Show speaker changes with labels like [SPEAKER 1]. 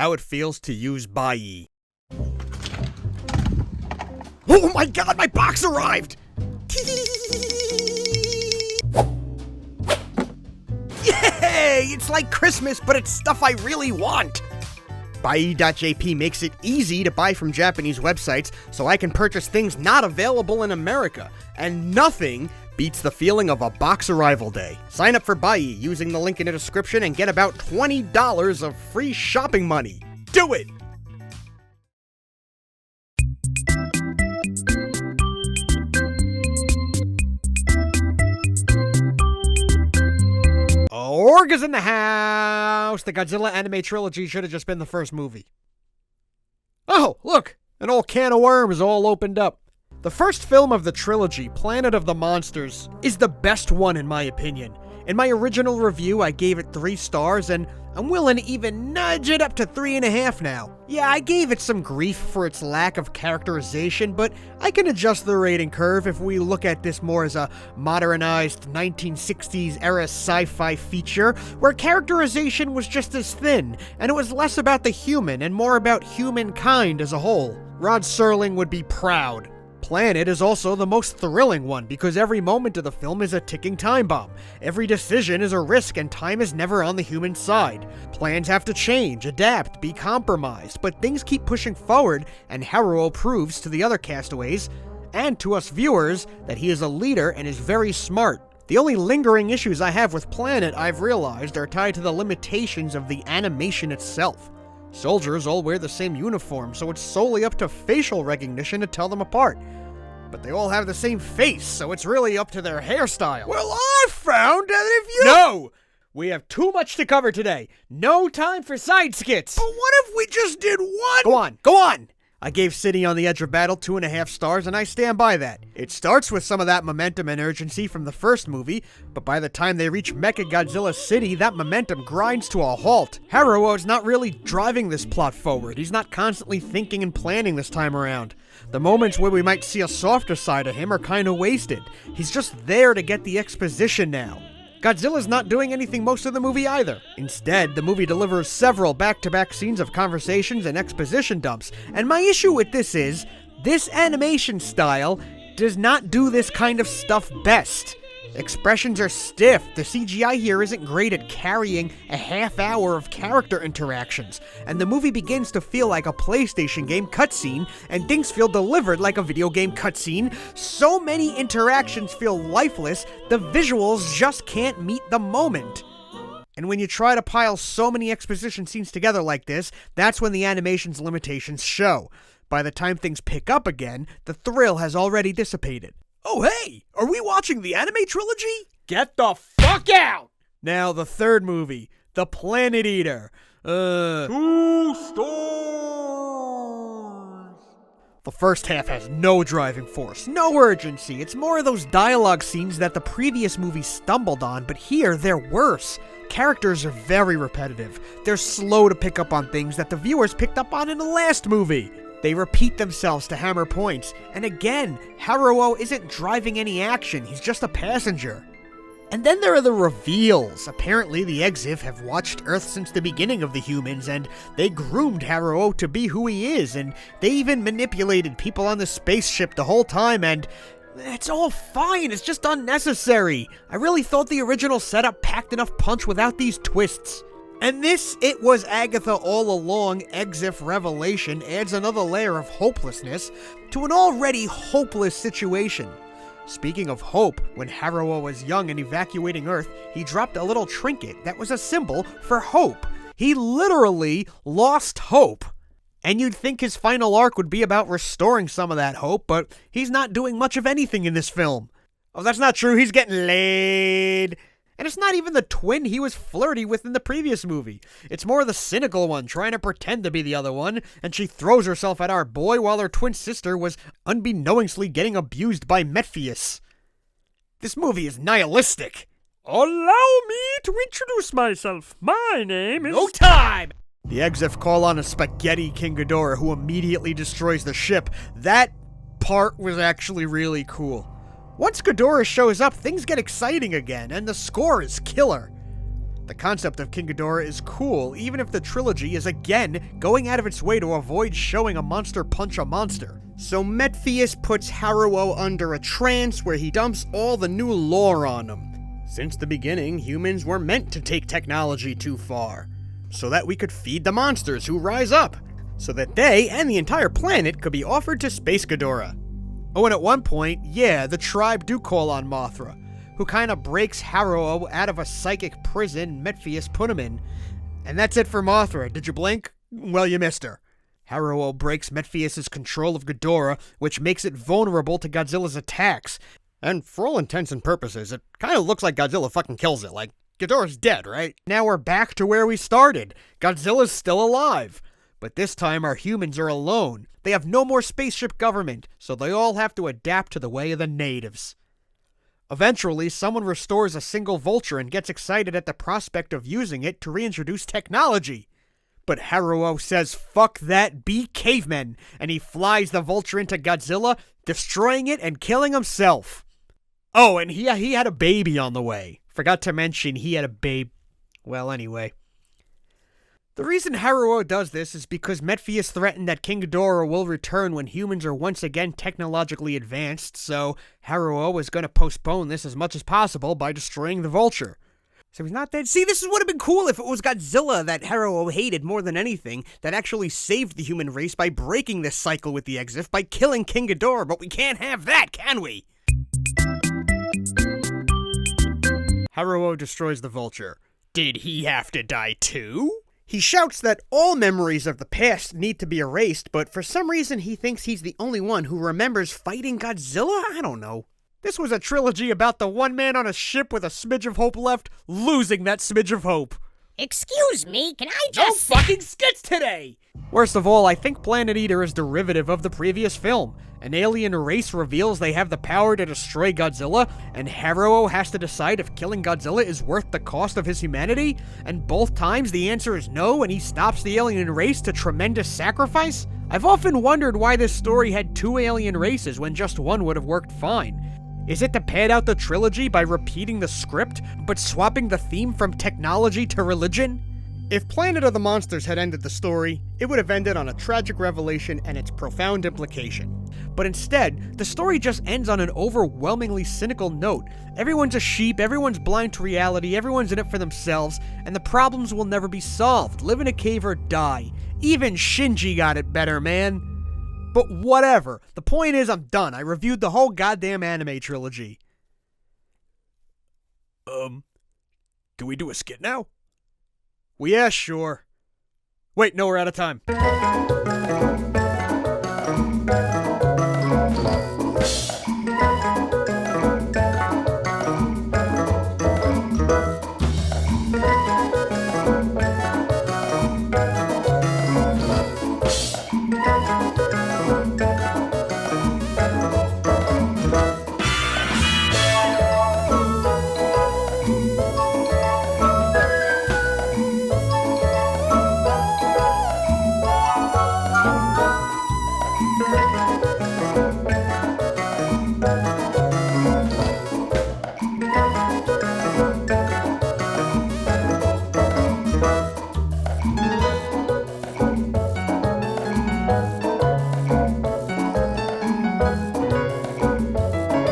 [SPEAKER 1] how it feels to use Bai. Oh my god, my box arrived! Yay! It's like Christmas, but it's stuff I really want! Bai.jp makes it easy to buy from Japanese websites, so I can purchase things not available in America, and nothing beats the feeling of a box arrival day. Sign up for Bai using the link in the description and get about $20 of free shopping money. Do it! Orga's in the house! The Godzilla anime trilogy should have just been the first movie. Oh, look! An old can of worms all opened up. The first film of the trilogy, Planet of the Monsters, is the best one in my opinion. In my original review, I gave it 3 stars, and I'm willing to even nudge it up to 3.5 now. Yeah, I gave it some grief for its lack of characterization, but I can adjust the rating curve if we look at this more as a modernized 1960s era sci-fi feature, where characterization was just as thin, and it was less about the human and more about humankind as a whole. Rod Serling would be proud. Planet is also the most thrilling one because every moment of the film is a ticking time bomb. Every decision is a risk and time is never on the human side. Plans have to change, adapt, be compromised, but things keep pushing forward, and Haruo proves to the other castaways, and to us viewers, that he is a leader and is very smart. The only lingering issues I have with Planet, I've realized, are tied to the limitations of the animation itself. Soldiers all wear the same uniform, so it's solely up to facial recognition to tell them apart. But they all have the same face, so it's really up to their hairstyle. Well, I found that if you— No! We have too much to cover today. No time for side skits. But what if we just did one? Go on! I gave City on the Edge of Battle 2.5 stars, and I stand by that. It starts with some of that momentum and urgency from the first movie, but by the time they reach Mechagodzilla City, that momentum grinds to a halt. Haruo's not really driving this plot forward. He's not constantly thinking and planning this time around. The moments where we might see a softer side of him are kinda wasted. He's just there to get the exposition now. Godzilla's not doing anything most of the movie either. Instead, the movie delivers several back-to-back scenes of conversations and exposition dumps, and my issue with this is, this animation style does not do this kind of stuff best. Expressions are stiff, the CGI here isn't great at carrying a half hour of character interactions, and the movie begins to feel like a PlayStation game cutscene, and things feel delivered like a video game cutscene. So many interactions feel lifeless, the visuals just can't meet the moment. And when you try to pile so many exposition scenes together like this, that's when the animation's limitations show. By the time things pick up again, the thrill has already dissipated. Oh hey, are we watching the anime trilogy? Get the fuck out! Now the third movie, The Planet Eater. 2 stars! The first half has no driving force, no urgency. It's more of those dialogue scenes that the previous movie stumbled on, but here they're worse. Characters are very repetitive. They're slow to pick up on things that the viewers picked up on in the last movie. They repeat themselves to hammer points, and again, Haruo isn't driving any action, he's just a passenger. And then there are the reveals. Apparently the Exif have watched Earth since the beginning of the humans, and they groomed Haruo to be who he is, and they even manipulated people on the spaceship the whole time, and it's all fine, it's just unnecessary. I really thought the original setup packed enough punch without these twists. And this, it was Agatha all along, Exif revelation adds another layer of hopelessness to an already hopeless situation. Speaking of hope, when Haruo was young and evacuating Earth, he dropped a little trinket that was a symbol for hope. He literally lost hope. And you'd think his final arc would be about restoring some of that hope, but he's not doing much of anything in this film. Oh, that's not true, he's getting laid. And it's not even the twin he was flirty with in the previous movie. It's more the cynical one, trying to pretend to be the other one, and she throws herself at our boy while her twin sister was unbeknownstly getting abused by Metphius. This movie is nihilistic.
[SPEAKER 2] Allow me to introduce myself. My name is—
[SPEAKER 1] No time! The Exif call on a spaghetti King Ghidorah who immediately destroys the ship. That part was actually really cool. Once Ghidorah shows up, things get exciting again, and the score is killer. The concept of King Ghidorah is cool, even if the trilogy is again going out of its way to avoid showing a monster punch a monster. So Metphius puts Haruo under a trance where he dumps all the new lore on him. Since the beginning, humans were meant to take technology too far, so that we could feed the monsters who rise up, so that they and the entire planet could be offered to Space Ghidorah. Oh, and at one point, yeah, the tribe do call on Mothra, who kinda breaks Haruo out of a psychic prison Metphius put him in. And that's it for Mothra. Did you blink? Well, you missed her. Haruo breaks Metphius' control of Ghidorah, which makes it vulnerable to Godzilla's attacks. And for all intents and purposes, it kinda looks like Godzilla fucking kills it. Like, Ghidorah's dead, right? Now we're back to where we started. Godzilla's still alive. But this time our humans are alone. They have no more spaceship government, so they all have to adapt to the way of the natives. Eventually, someone restores a single vulture and gets excited at the prospect of using it to reintroduce technology. But Haruo says, fuck that, be cavemen, and he flies the vulture into Godzilla, destroying it and killing himself. Oh, and he had a baby on the way. Forgot to mention he had a babe. Well, anyway. The reason Haruo does this is because Metphius threatened that King Ghidorah will return when humans are once again technologically advanced, so Haruo is going to postpone this as much as possible by destroying the vulture. So he's not dead. See, this would have been cool if it was Godzilla that Haruo hated more than anything that actually saved the human race by breaking this cycle with the Exif by killing King Ghidorah, but we can't have that, can we? Haruo destroys the vulture. Did he have to die too? He shouts that all memories of the past need to be erased, but for some reason he thinks he's the only one who remembers fighting Godzilla? I don't know. This was a trilogy about the one man on a ship with a smidge of hope left, losing that smidge of hope.
[SPEAKER 3] Excuse me, can I just—
[SPEAKER 1] No fucking skits today! Worst of all, I think Planet Eater is derivative of the previous film. An alien race reveals they have the power to destroy Godzilla, and Haruo has to decide if killing Godzilla is worth the cost of his humanity, and both times the answer is no, and he stops the alien race to tremendous sacrifice? I've often wondered why this story had two alien races when just one would have worked fine. Is it to pad out the trilogy by repeating the script, but swapping the theme from technology to religion? If Planet of the Monsters had ended the story, it would have ended on a tragic revelation and its profound implication. But instead, the story just ends on an overwhelmingly cynical note. Everyone's a sheep, everyone's blind to reality, everyone's in it for themselves, and the problems will never be solved. Live in a cave or die. Even Shinji got it better, man. But whatever. The point is, I'm done. I reviewed the whole goddamn anime trilogy. Can we do a skit now? Well, yeah, sure. Wait, no, we're out of time.